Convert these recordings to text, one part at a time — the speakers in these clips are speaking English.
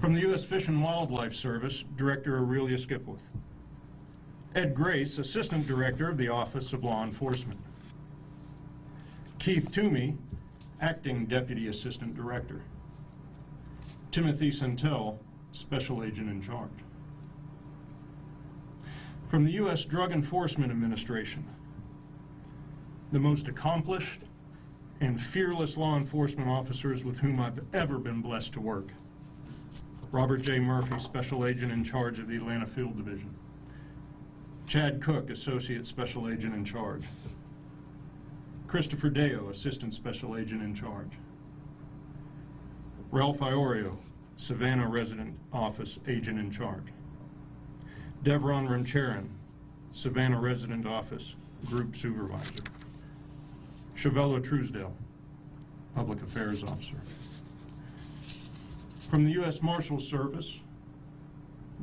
From the U.S. Fish and Wildlife Service, Director Aurelia Skipworth. Ed Grace, Assistant Director of the Office of Law Enforcement. Keith Toomey, Acting Deputy Assistant Director. Timothy Santel, Special Agent in Charge. From the U.S. Drug Enforcement Administration, the most accomplished and fearless law enforcement officers with whom I've ever been blessed to work. Robert J. Murphy, Special Agent in Charge of the Atlanta Field Division. Chad Cook, Associate Special Agent in Charge. Christopher Deo, Assistant Special Agent in Charge. Ralph Iorio, Savannah Resident Office Agent in Charge. Devron Rancharan, Savannah Resident Office Group Supervisor. Chavella Truesdale, Public Affairs Officer. From the U.S. Marshals Service,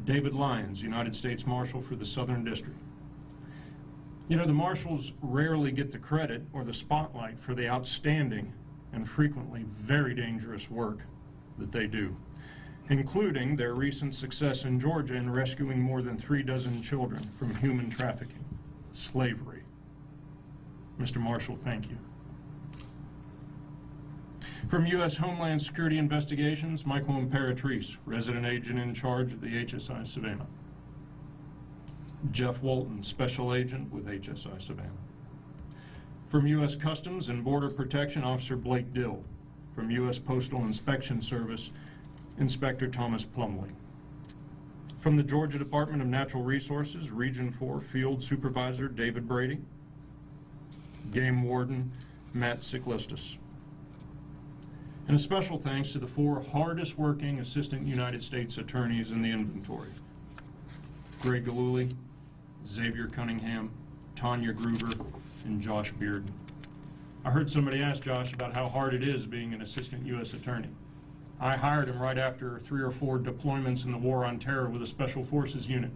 David Lyons, United States Marshal for the Southern District. You know, the Marshals rarely get the credit or the spotlight for the outstanding and frequently very dangerous work that they do, including their recent success in Georgia in rescuing more than 36 children from human trafficking, slavery. Mr. Marshal, thank you. From U.S. Homeland Security Investigations, Michael Imperatrice, Resident Agent in Charge of the HSI Savannah. Jeff Walton, Special Agent with HSI Savannah. From U.S. Customs and Border Protection, Officer Blake Dill. From U.S. Postal Inspection Service, Inspector Thomas Plumley. From the Georgia Department of Natural Resources, Region 4 Field Supervisor David Brady. Game Warden Matt Ciclistus. And a special thanks to the 4 hardest working Assistant United States Attorneys in the inventory. Greg Galluli, Xavier Cunningham, Tanya Gruber, and Josh Bearden. I heard somebody ask Josh about how hard it is being an Assistant U.S. Attorney. I hired him right after 3 or 4 deployments in the War on Terror with a Special Forces unit.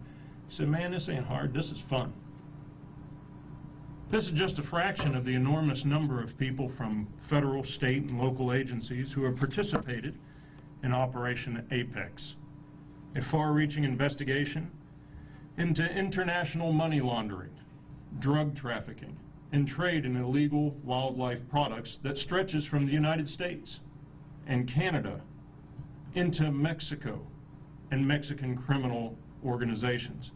He said, man, this ain't hard, this is fun. This is just a fraction of the enormous number of people from federal, state, and local agencies who have participated in Operation Apex, a far-reaching investigation into international money laundering, drug trafficking, and trade in illegal wildlife products that stretches from the United States and Canada into Mexico and Mexican criminal organizations,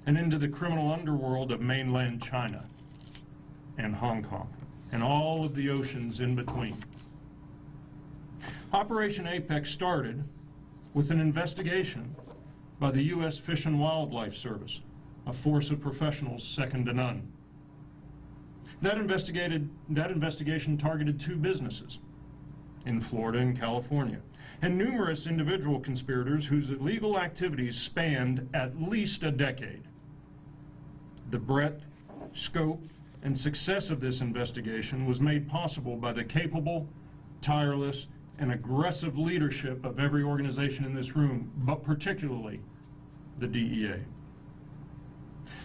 and into the criminal underworld of mainland China and Hong Kong, and all of the oceans in between. Operation Apex started with an investigation by the U.S. Fish and Wildlife Service, a force of professionals second to none. That investigation targeted 2 businesses in Florida and California, and numerous individual conspirators whose illegal activities spanned at least a decade. The breadth, scope, and success of this investigation was made possible by the capable, tireless, and aggressive leadership of every organization in this room, but particularly the DEA.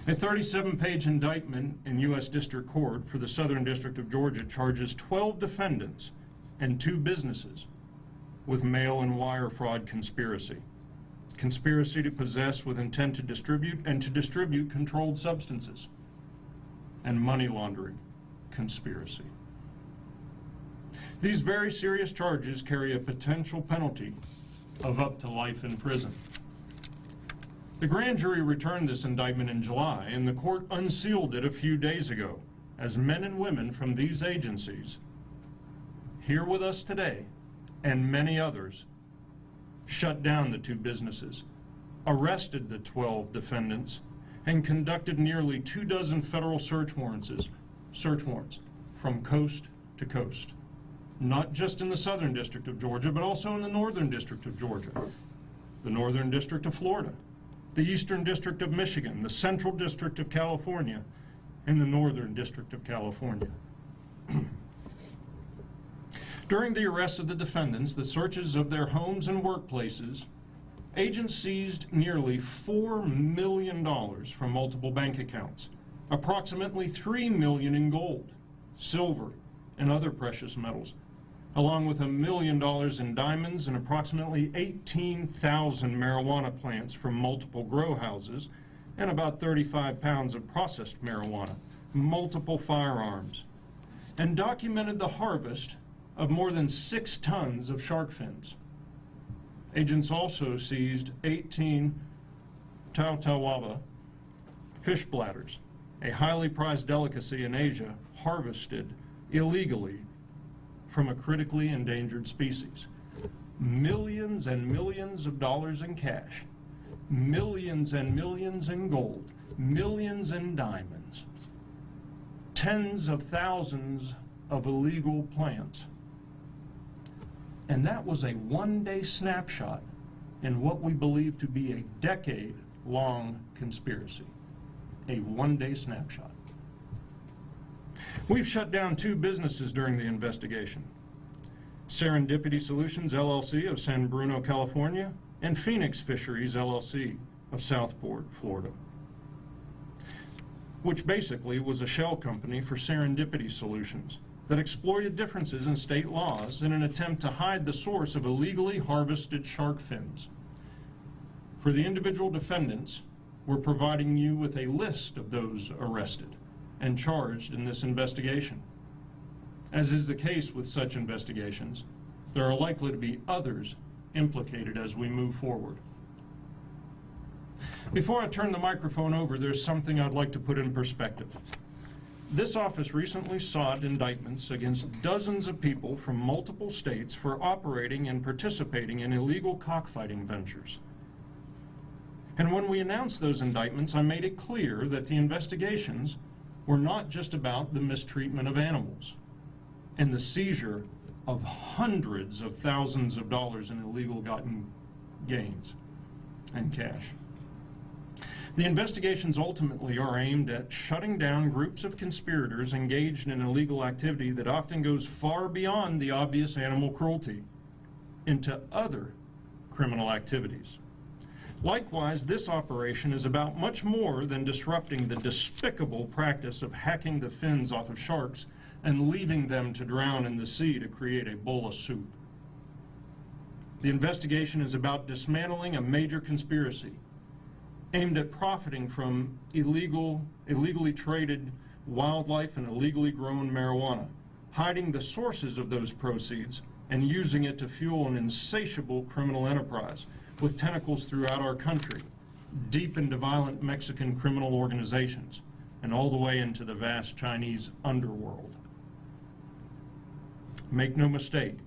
A 37-page indictment in U.S. District Court for the Southern District of Georgia charges 12 defendants and 2 businesses with mail and wire fraud conspiracy, conspiracy to possess with intent to distribute and to distribute controlled substances, and money laundering conspiracy. These very serious charges carry a potential penalty of up to life in prison. The grand jury returned this indictment in July, and the court unsealed it a few days ago, as men and women from these agencies, here with us today, and many others, shut down the 2 businesses, arrested the 12 defendants, and conducted nearly 24 federal search warrants from coast to coast, not just in the Southern District of Georgia, but also in the Northern District of Georgia, the Northern District of Florida, the Eastern District of Michigan, the Central District of California, and the Northern District of California. During the arrest of the defendants, the searches of their homes and workplaces, agents seized nearly $4 million from multiple bank accounts, approximately $3 million in gold, silver, and other precious metals, along with $1 million in diamonds and approximately 18,000 marijuana plants from multiple grow houses, and about 35 pounds of processed marijuana, multiple firearms, and documented the harvest of more than 6 tons of shark fins. Agents also seized 18 tautawaba fish bladders, a highly prized delicacy in Asia, harvested illegally from a critically endangered species. Millions and millions of dollars in cash, millions and millions in gold, millions in diamonds, tens of thousands of illegal plants. And that was a one-day snapshot in what we believe to be a decade-long conspiracy. A one-day snapshot. We've shut down 2 businesses during the investigation. Serendipity Solutions, LLC of San Bruno, California, and Phoenix Fisheries, LLC of Southport, Florida, which basically was a shell company for Serendipity Solutions that exploited differences in state laws in an attempt to hide the source of illegally harvested shark fins. For the individual defendants, we're providing you with a list of those arrested and charged in this investigation. As is the case with such investigations, there are likely to be others implicated as we move forward. Before I turn the microphone over, there's something I'd like to put in perspective. This office recently sought indictments against dozens of people from multiple states for operating and participating in illegal cockfighting ventures. And when we announced those indictments, I made it clear that the investigations were not just about the mistreatment of animals and the seizure of hundreds of thousands of dollars in illegal gotten gains and cash. The investigations ultimately are aimed at shutting down groups of conspirators engaged in illegal activity that often goes far beyond the obvious animal cruelty into other criminal activities. Likewise, this operation is about much more than disrupting the despicable practice of hacking the fins off of sharks and leaving them to drown in the sea to create a bowl of soup. The investigation is about dismantling a major conspiracy aimed at profiting from illegally traded wildlife and illegally grown marijuana, hiding the sources of those proceeds and using it to fuel an insatiable criminal enterprise with tentacles throughout our country, deep into violent Mexican criminal organizations, and all the way into the vast Chinese underworld. Make no mistake,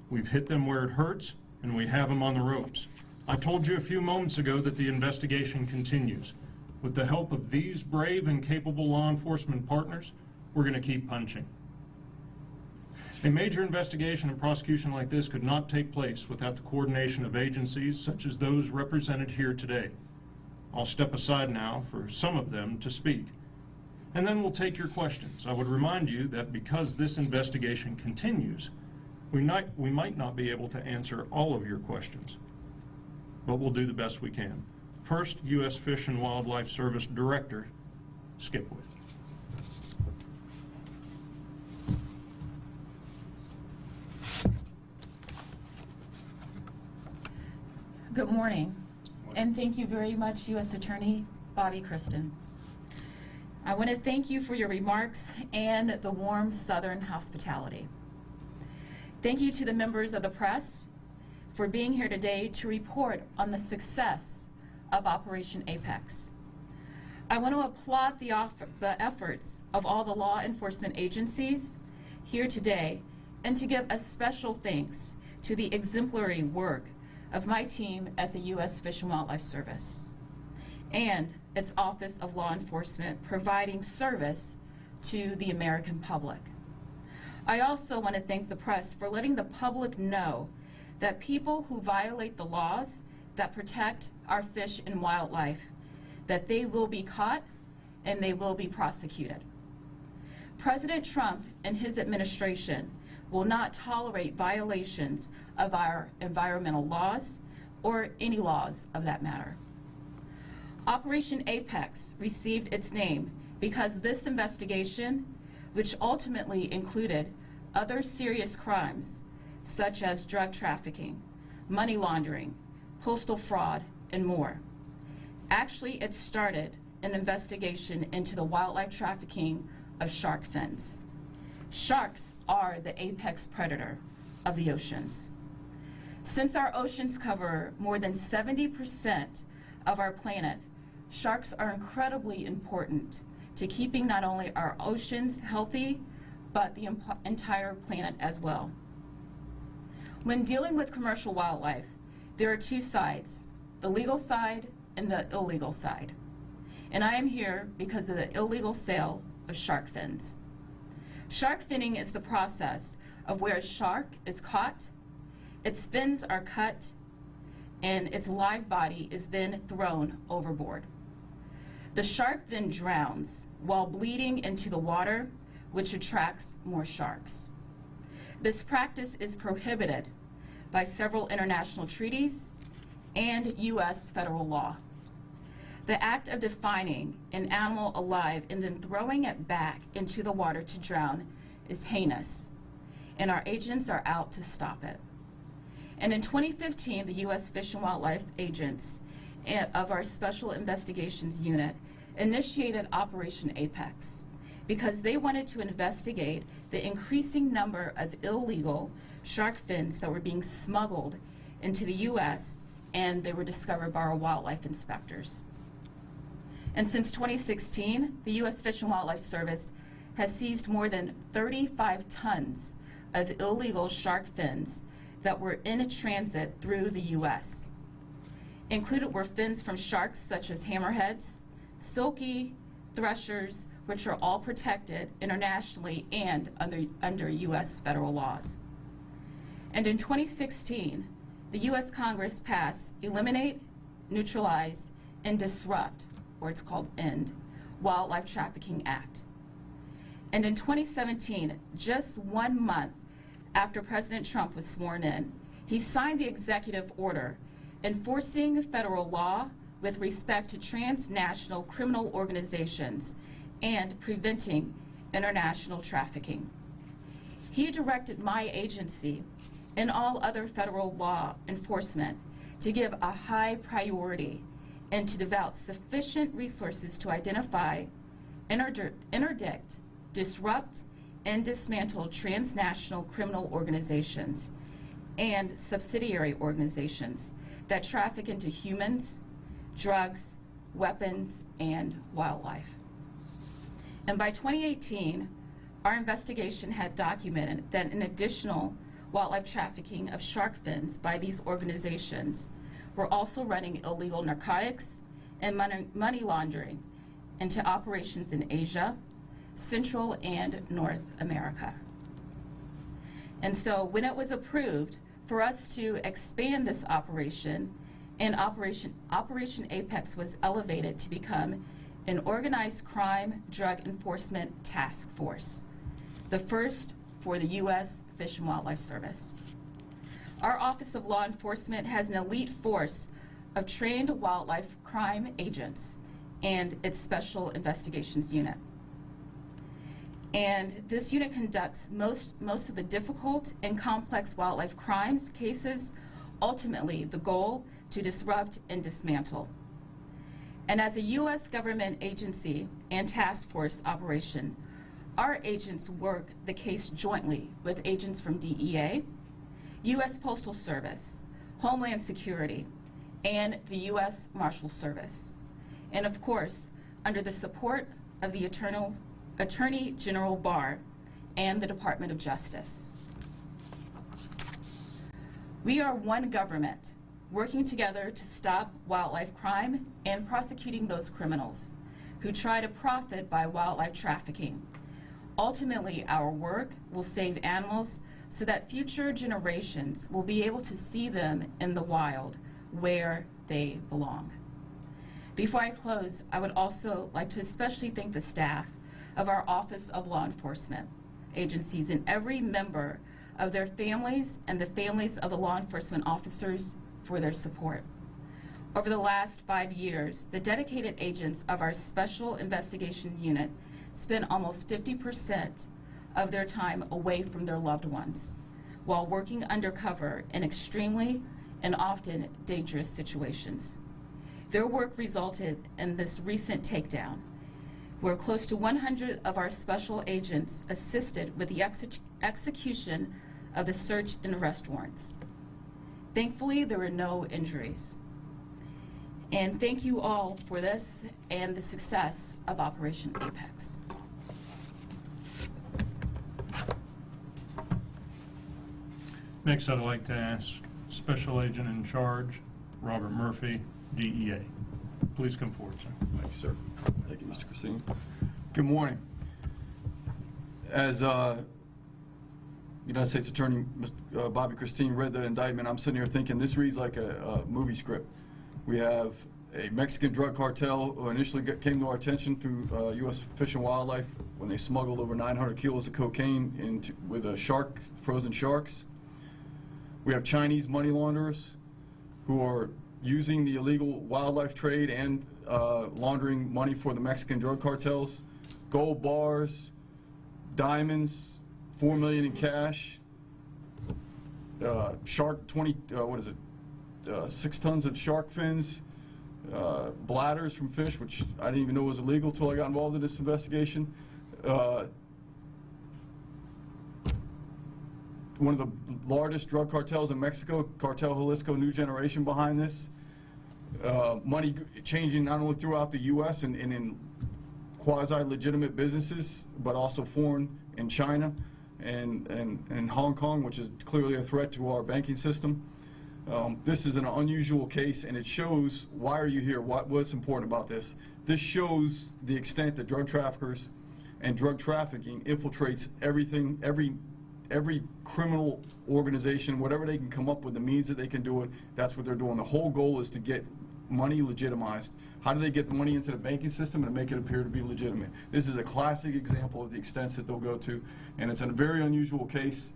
we've hit them where it hurts, and we have them on the ropes. I told you a few moments ago that the investigation continues. With the help of these brave and capable law enforcement partners, we're going to keep punching. A major investigation and prosecution like this could not take place without the coordination of agencies such as those represented here today. I'll step aside now for some of them to speak, and then we'll take your questions. I would remind you that because this investigation continues, we might not be able to answer all of your questions, but we'll do the best we can. First, U.S. Fish and Wildlife Service Director Skipwith. Good morning, and thank you very much, U.S. Attorney Bobby Christen. I want to thank you for your remarks and the warm Southern hospitality. Thank you to the members of the press for being here today to report on the success of Operation Apex. I want to applaud the efforts of all the law enforcement agencies here today and to give a special thanks to the exemplary work of my team at the U.S. Fish and Wildlife Service and its Office of Law Enforcement providing service to the American public. I also want to thank the press for letting the public know that people who violate the laws that protect our fish and wildlife, that they will be caught and they will be prosecuted. President Trump and his administration will not tolerate violations of our environmental laws or any laws of that matter. Operation Apex received its name because this investigation, which ultimately included other serious crimes, such as drug trafficking, money laundering, postal fraud, and more. Actually, it started an investigation into the wildlife trafficking of shark fins. Sharks are the apex predator of the oceans. Since our oceans cover more than 70% of our planet, sharks are incredibly important to keeping not only our oceans healthy, but the entire planet as well. When dealing with commercial wildlife, there are two sides, the legal side and the illegal side. And I am here because of the illegal sale of shark fins. Shark finning is the process of where a shark is caught, its fins are cut, and its live body is then thrown overboard. The shark then drowns while bleeding into the water, which attracts more sharks. This practice is prohibited by several international treaties and U.S. federal law. The act of defining an animal alive and then throwing it back into the water to drown is heinous, and our agents are out to stop it. And in 2015, the U.S. Fish and Wildlife agents of our Special Investigations Unit initiated Operation Apex because they wanted to investigate the increasing number of illegal shark fins that were being smuggled into the U.S., and they were discovered by our wildlife inspectors. And since 2016, the U.S. Fish and Wildlife Service has seized more than 35 tons of illegal shark fins that were in transit through the U.S. Included were fins from sharks such as hammerheads, silky, threshers, which are all protected internationally and under U.S. federal laws. And in 2016, the U.S. Congress passed Eliminate, Neutralize, and Disrupt, or it's called END, Wildlife Trafficking Act. And in 2017, just 1 month after President Trump was sworn in, he signed the executive order enforcing federal law with respect to transnational criminal organizations and preventing international trafficking. He directed my agency and all other federal law enforcement to give a high priority and to devote sufficient resources to identify, interdict, disrupt, and dismantle transnational criminal organizations and subsidiary organizations that traffic into humans, drugs, weapons, and wildlife. And by 2018, our investigation had documented that an additional wildlife trafficking of shark fins by these organizations were also running illegal narcotics and money laundering into operations in Asia, Central and North America. And so when it was approved for us to expand this operation, and Operation Apex was elevated to become an organized crime drug enforcement task force, the first for the U.S. Fish and Wildlife Service. Our Office of Law Enforcement has an elite force of trained wildlife crime agents and its Special Investigations Unit. And this unit conducts most of the difficult and complex wildlife crimes cases, ultimately the goal to disrupt and dismantle. And as a U.S. government agency and task force operation, our agents work the case jointly with agents from DEA, U.S. Postal Service, Homeland Security, and the U.S. Marshal Service. And of course, under the support of the Attorney General Barr and the Department of Justice. We are one government working together to stop wildlife crime and prosecuting those criminals who try to profit by wildlife trafficking. Ultimately, our work will save animals so that future generations will be able to see them in the wild where they belong. Before I close, I would also like to especially thank the staff of our Office of Law Enforcement agencies and every member of their families and the families of the law enforcement officers for their support. Over the last 5 years, the dedicated agents of our Special Investigation Unit spent almost 50% of their time away from their loved ones, while working undercover in extremely and often dangerous situations. Their work resulted in this recent takedown, where close to 100 of our special agents assisted with the execution of the search and arrest warrants. Thankfully, there were no injuries. And thank you all for this and the success of Operation Apex. Next, I'd like to ask Special Agent in Charge, Robert Murphy, DEA. Please come forward, sir. Thank you, sir. Thank you, Mr. Christine. Good morning. As United States Attorney Bobby Christine read the indictment, I'm sitting here thinking this reads like a movie script. We have a Mexican drug cartel who initially came to our attention through U.S. Fish and Wildlife when they smuggled over 900 kilos of cocaine with frozen sharks. We have Chinese money launderers who are using the illegal wildlife trade and laundering money for the Mexican drug cartels. Gold bars, diamonds, $4 million in cash, shark 6 tons of shark fins, bladders from fish, which I didn't even know was illegal until I got involved in this investigation. One of the largest drug cartels in Mexico, Cartel Jalisco New Generation behind this. Money changing not only throughout the U.S. and in quasi-legitimate businesses, but also foreign in China and Hong Kong, which is clearly a threat to our banking system. This is an unusual case, and it shows why are you here, what's important about this. This shows the extent that drug traffickers and drug trafficking infiltrates everything, every criminal organization, whatever they can come up with, the means that they can do it, that's what they're doing. The whole goal is to get money legitimized. How do they get the money into the banking system and make it appear to be legitimate? This is a classic example of the extents that they'll go to, and it's a very unusual case.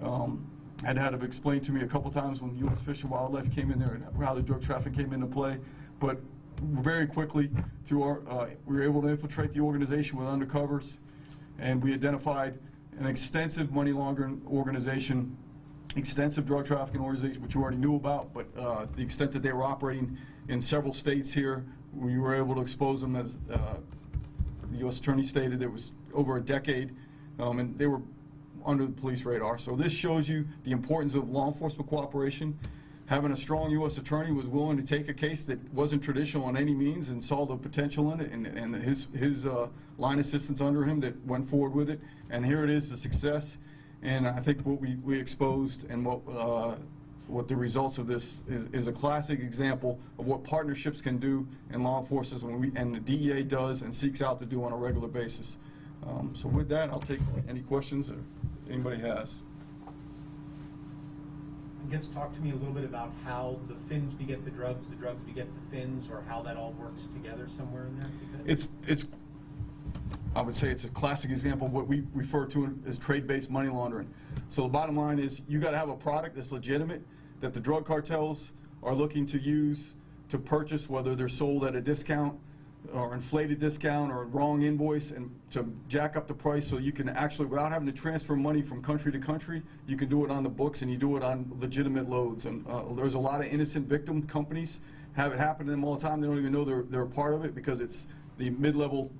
Had it explained to me a couple times when U.S. Fish and Wildlife came in there and how the drug traffic came into play, but very quickly through we were able to infiltrate the organization with undercovers, and we identified an extensive money laundering organization, extensive drug trafficking organization, which you already knew about, but the extent that they were operating in several states here, we were able to expose them. As the U.S. Attorney stated, it was over a decade, and they were under the police radar. So this shows you the importance of law enforcement cooperation. Having a strong U.S. Attorney who was willing to take a case that wasn't traditional in any means and saw the potential in it, and his line assistants under him that went forward with it. And here it is, the success. And I think what we exposed and what the results of this is a classic example of what partnerships can do in law enforcement and the DEA does and seeks out to do on a regular basis. So with that, I'll take any questions that anybody has. I guess talk to me a little bit about how the fins beget the drugs beget the fins, or how that all works together somewhere in there? I would say it's a classic example of what we refer to as trade-based money laundering. So the bottom line is you got to have a product that's legitimate, that the drug cartels are looking to use to purchase, whether they're sold at a discount or inflated discount or wrong invoice, and to jack up the price so you can actually, without having to transfer money from country to country, you can do it on the books and you do it on legitimate loads. And there's a lot of innocent victim companies have it happen to them all the time. They don't even know they're a part of it because it's the mid-level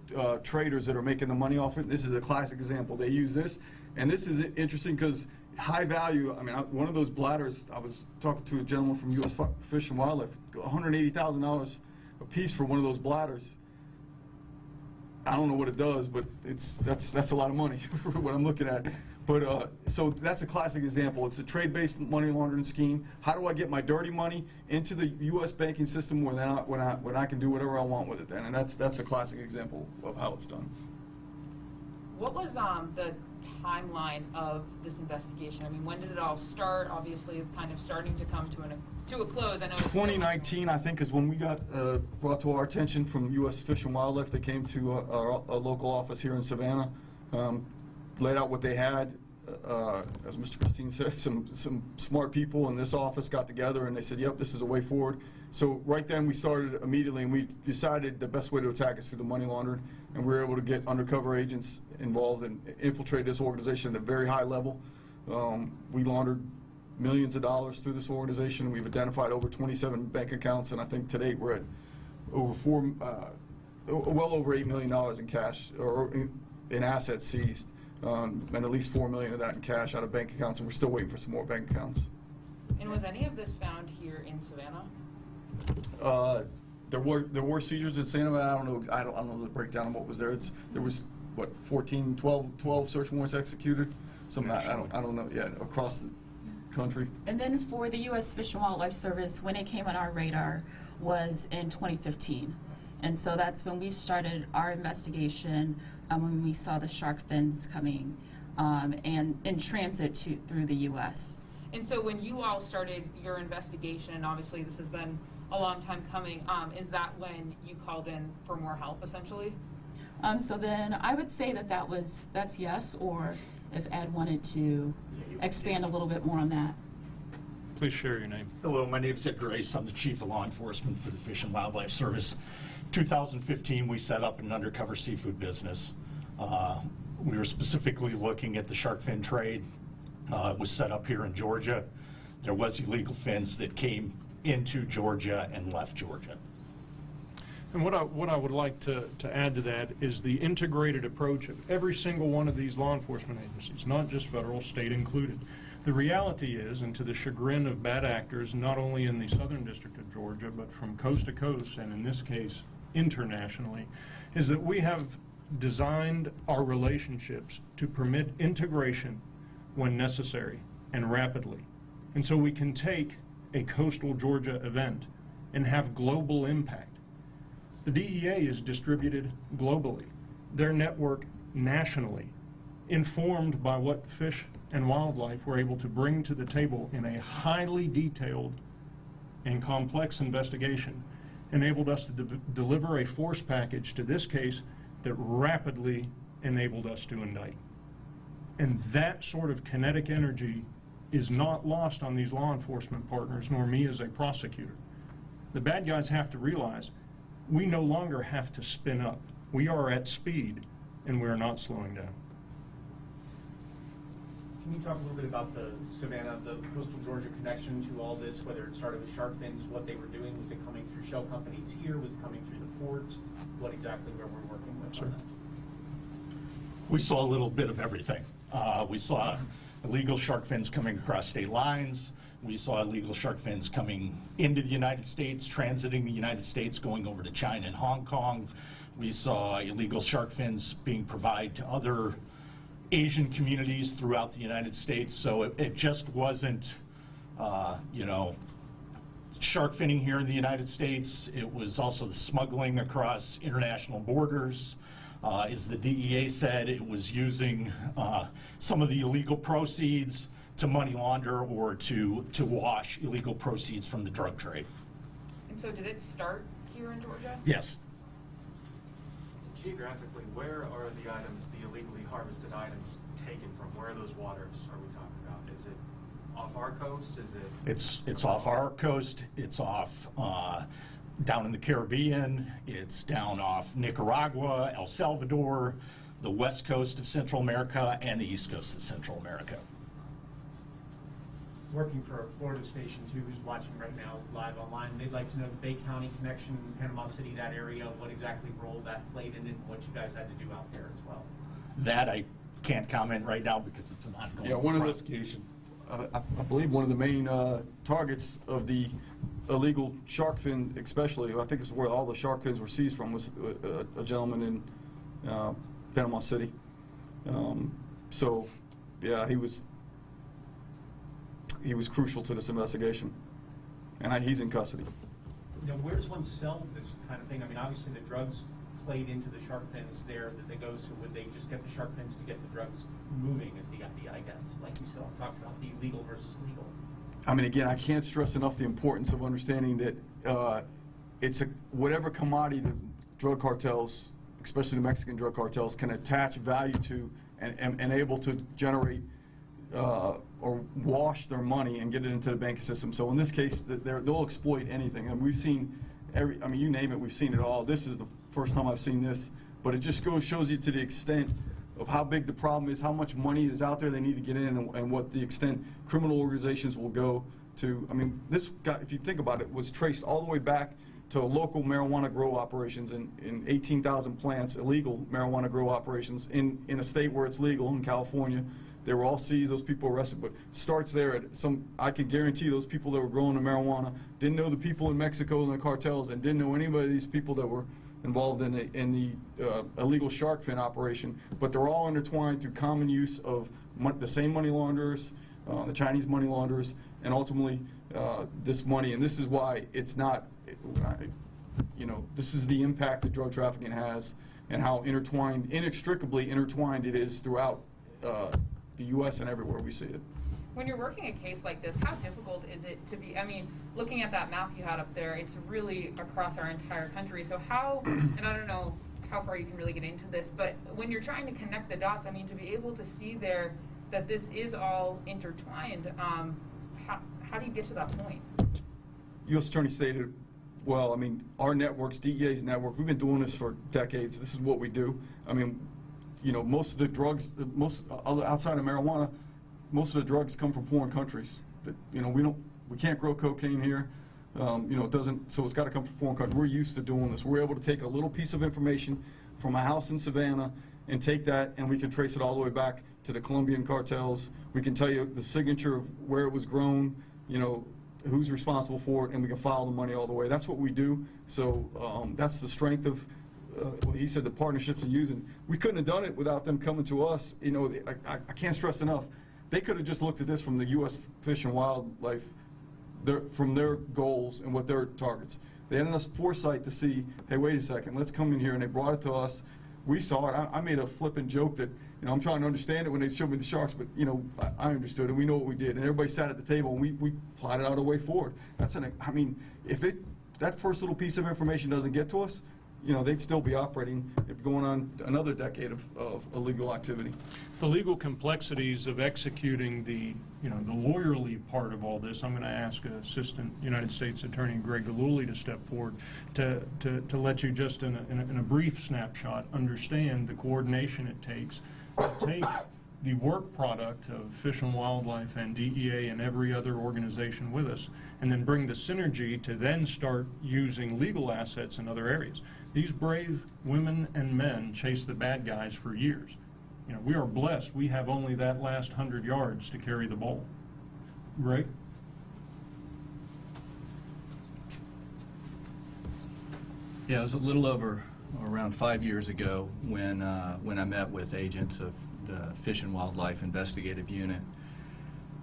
traders that are making the money off it. This is a classic example. They use this, and this is interesting because high value. I mean, one of those bladders, I was talking to a gentleman from U.S. Fish and Wildlife, $180,000 a piece for one of those bladders. I don't know what it does, but that's a lot of money for what I'm looking at. But so that's a classic example. It's a trade-based money laundering scheme. How do I get my dirty money into the U.S. banking system when I can do whatever I want with it? And that's a classic example of how it's done. What was the timeline of this investigation? I mean, when did it all start? Obviously, it's kind of starting to come to a close. I know. 2019, I think, is when we got brought to our attention from U.S. Fish and Wildlife. They came to our local office here in Savannah, laid out what they had. As Mr. Christine said, some smart people in this office got together and they said, "Yep, this is a way forward." So right then we started immediately, and we decided the best way to attack is through the money laundering, and we were able to get undercover agents involved and infiltrate this organization at a very high level. We laundered millions of dollars through this organization. We've identified over 27 bank accounts, and I think to date we're at over well over $8 million in cash or in assets seized, and at least $4 million of that in cash out of bank accounts, and we're still waiting for some more bank accounts. And was any of this found here in Savannah? There were seizures in Santa Fe. I don't know the breakdown of what was there. There was what 12 search warrants executed. Some I don't know. Yeah, across the country. And then for the U.S. Fish and Wildlife Service, when it came on our radar was in 2015. And so that's when we started our investigation, when we saw the shark fins coming and in transit through the U.S. And so when you all started your investigation, and obviously this has been a long time coming, is that when you called in for more help, essentially? So then I would say that's yes, or if Ed wanted to expand a little bit more on that. Please share your name. Hello, my name is Ed Grace. I'm the Chief of Law Enforcement for the Fish and Wildlife Service. 2015, we set up an undercover seafood business. We were specifically looking at the shark fin trade. It was set up here in Georgia. There was illegal fins that came into Georgia and left Georgia. And what I would like to add to that is the integrated approach of every single one of these law enforcement agencies, not just federal, state included. The reality is, and to the chagrin of bad actors, not only in the Southern District of Georgia, but from coast to coast, and in this case, internationally, is that we have designed our relationships to permit integration when necessary and rapidly. And so we can take a coastal Georgia event and have global impact. The DEA is distributed globally, their network nationally, informed by what Fish and Wildlife were able to bring to the table in a highly detailed and complex investigation, enabled us to deliver a force package to this case that rapidly enabled us to indict. And that sort of kinetic energy is not lost on these law enforcement partners, nor me as a prosecutor. The bad guys have to realize we no longer have to spin up. We are at speed, and we are not slowing down. Can you talk a little bit about the Savannah, the coastal Georgia connection to all this, whether it started with shark fins, what they were doing? Was it coming through shell companies here? Was it coming through the port? What exactly where we're working with on that? We saw a little bit of everything. We saw illegal shark fins coming across state lines. We saw illegal shark fins coming into the United States, transiting the United States, going over to China and Hong Kong. We saw illegal shark fins being provided to other Asian communities throughout the United States. So it just wasn't, shark finning here in the United States. It was also the smuggling across international borders. As the DEA said, it was using some of the illegal proceeds to money launder or to wash illegal proceeds from the drug trade. And so did it start here in Georgia? Yes. Geographically, where are the items, the illegally harvested items, taken from? Where are those waters are we talking about? Is it off our coast? Is it? It's off our coast. It's off down in the Caribbean. It's down off Nicaragua, El Salvador, the west coast of Central America, and the east coast of Central America. Working for a Florida station too, who's watching right now live online, they'd like to know the Bay County connection, Panama City, that area, what exactly role that played in it, and what you guys had to do out there as well. That I can't comment right now because it's an ongoing prosecution. I believe one of the main targets of the illegal shark fin, especially, I think it's where all the shark fins were seized from, was a gentleman in Panama City. So, yeah, he was crucial to this investigation, and he's in custody. You know, where does one sell this kind of thing? I mean, obviously the drugs played into the shark fins there that they go, so would they just get the shark fins to get the drugs moving is the idea, I guess, like you still talked about, the illegal versus legal. I mean, again, I can't stress enough the importance of understanding that it's whatever commodity the drug cartels, especially the Mexican drug cartels, can attach value to and able to generate or wash their money and get it into the banking system. So in this case, they'll exploit anything. And we've seen you name it, we've seen it all. This is the first time I've seen this, but it just shows you to the extent of how big the problem is, how much money is out there they need to get in, and what the extent criminal organizations will go to. I mean, this guy, if you think about it, was traced all the way back to local marijuana grow operations in 18,000 plants, illegal marijuana grow operations in a state where it's legal, in California. They were all seized, those people arrested, but starts there at I can guarantee those people that were growing the marijuana didn't know the people in Mexico and the cartels, and didn't know anybody of these people that were involved in the illegal shark fin operation, but they're all intertwined through common use of the same money launderers, the Chinese money launderers, and ultimately this money. And this is why it's not, this is the impact that drug trafficking has, and how inextricably intertwined it is throughout the U.S. and everywhere we see it. When you're working a case like this, how difficult is it to be, I mean, looking at that map you had up there, it's really across our entire country. So how, and I don't know how far you can really get into this, but when you're trying to connect the dots, I mean, to be able to see there that this is all intertwined, how do you get to that point? U.S. Attorney stated, well, I mean, our networks, DEA's network, we've been doing this for decades. This is what we do. I mean, most of the drugs, outside of marijuana, most of the drugs come from foreign countries. We can't grow cocaine here. It doesn't, so it's got to come from foreign countries. We're used to doing this. We're able to take a little piece of information from a house in Savannah and take that, and we can trace it all the way back to the Colombian cartels. We can tell you the signature of where it was grown, who's responsible for it, and we can follow the money all the way. That's what we do. So that's the strength of, he said, the partnerships and using. We couldn't have done it without them coming to us. I can't stress enough. They could have just looked at this from the U.S. Fish and Wildlife, from their goals and what their targets. They had enough foresight to see, hey, wait a second, let's come in here, and they brought it to us. We saw it. I made a flippant joke that, I'm trying to understand it when they showed me the sharks, but, I understood it. We know what we did, and everybody sat at the table, and we plotted out a way forward. If that first little piece of information doesn't get to us, they'd still be operating, going on another decade of illegal activity. The legal complexities of executing the lawyerly part of all this, I'm going to ask Assistant United States Attorney Greg Gillooly to step forward to let you just in a brief snapshot understand the coordination it takes to take the work product of Fish and Wildlife and DEA and every other organization with us, and then bring the synergy to then start using legal assets in other areas. These brave women and men chase the bad guys for years. We are blessed. We have only that last 100 yards to carry the ball. Greg? Yeah, it was a little over around 5 years ago when I met with agents of the Fish and Wildlife Investigative Unit,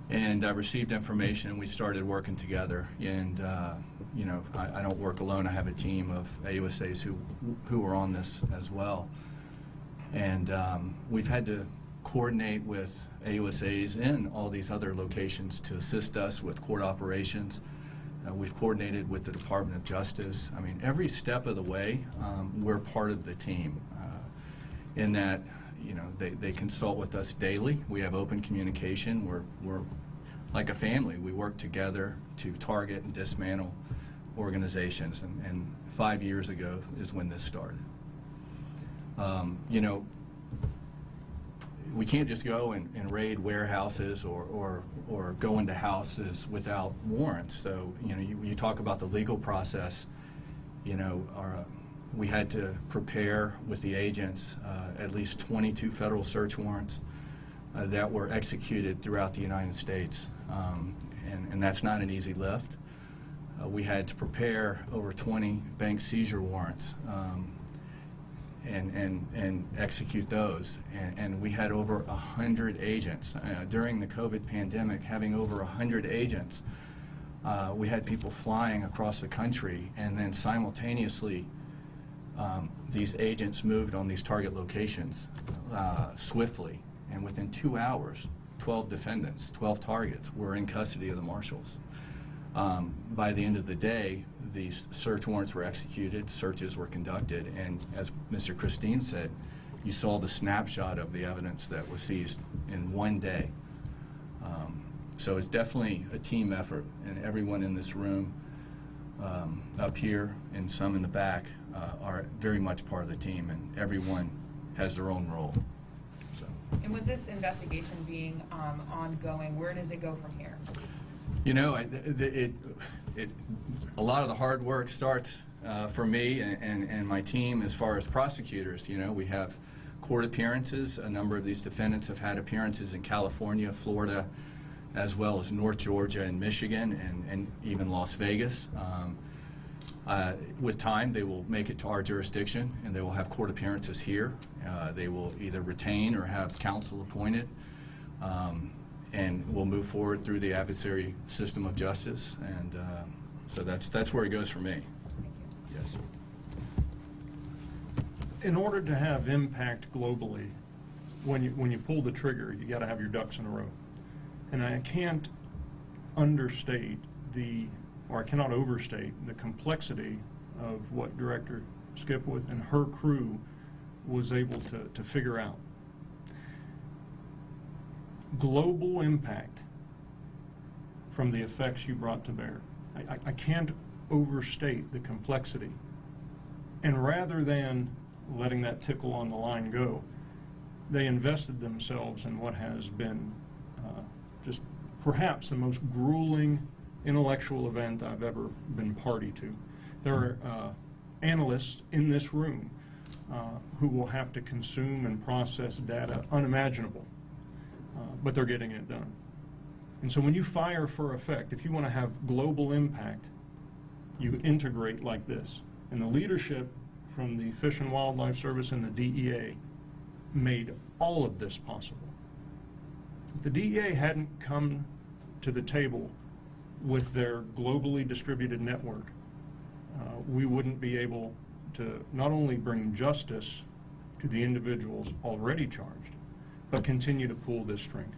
and I received information, and we started working together. And I don't work alone. I have a team of AUSAs who are on this as well. And we've had to coordinate with AUSAs in all these other locations to assist us with court operations. We've coordinated with the Department of Justice. I mean, every step of the way, we're part of the team. In that, they consult with us daily. We have open communication. We're like a family. We work together to target and dismantle organizations. And 5 years ago is when this started. We can't just go and raid warehouses or go into houses without warrants. So, you talk about the legal process. We had to prepare with the agents at least 22 federal search warrants that were executed throughout the United States. And that's not an easy lift. We had to prepare over 20 bank seizure warrants and execute those. And we had over 100 agents. During the COVID pandemic, having over 100 agents, we had people flying across the country, and then simultaneously these agents moved on these target locations swiftly. And within 2 hours, 12 defendants, 12 targets were in custody of the marshals. By the end of the day, these search warrants were executed, searches were conducted, and as Mr. Christine said, you saw the snapshot of the evidence that was seized in 1 day. So it's definitely a team effort, and everyone in this room, up here and some in the back, are very much part of the team, and everyone has their own role. And with this investigation being ongoing, where does it go from here? You know, a lot of the hard work starts for me and my team as far as prosecutors. You know, we have court appearances. A number of these defendants have had appearances in California, Florida, as well as North Georgia and Michigan, and even Las Vegas. With time, they will make it to our jurisdiction, and they will have court appearances here. They will either retain or have counsel appointed, and we'll move forward through the adversary system of justice. And so that's where it goes for me. Yes. In order to have impact globally, when you pull the trigger, you got to have your ducks in a row. And I can't understate or I cannot overstate the complexity of what Director Skipwith and her crew was able to figure out. Global impact from the effects you brought to bear. I can't overstate the complexity. And rather than letting that tickle on the line go, they invested themselves in what has been just perhaps the most grueling intellectual event I've ever been party to. There are analysts in this room who will have to consume and process data unimaginable, but they're getting it done. And so when you fire for effect, if you want to have global impact, you integrate like this. And the leadership from the Fish and Wildlife Service and the DEA made all of this possible. If the DEA hadn't come to the table with their globally distributed network, we wouldn't be able to not only bring justice to the individuals already charged, but continue to pull this string.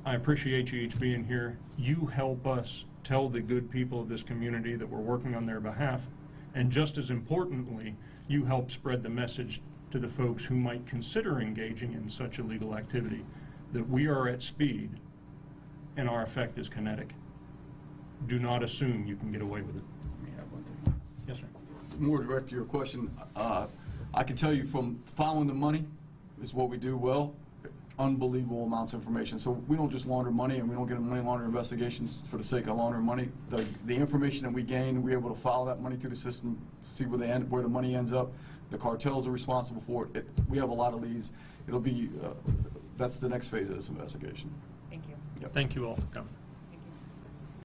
I appreciate you each being here. You help us tell the good people of this community that we're working on their behalf, and just as importantly, you help spread the message to the folks who might consider engaging in such illegal activity that we are at speed and our effect is kinetic. Do not assume you can get away with it. Yes, sir. More direct to your question, I can tell you from following the money is what we do well. Unbelievable amounts of information. So we don't just launder money, and we don't get in money laundering investigations for the sake of laundering money. The information that we gain, we're able to follow that money through the system, see where the money ends up. The cartels are responsible for it. We have a lot of leads. It'll be that's the next phase of this investigation. Thank you. Thank you all for coming.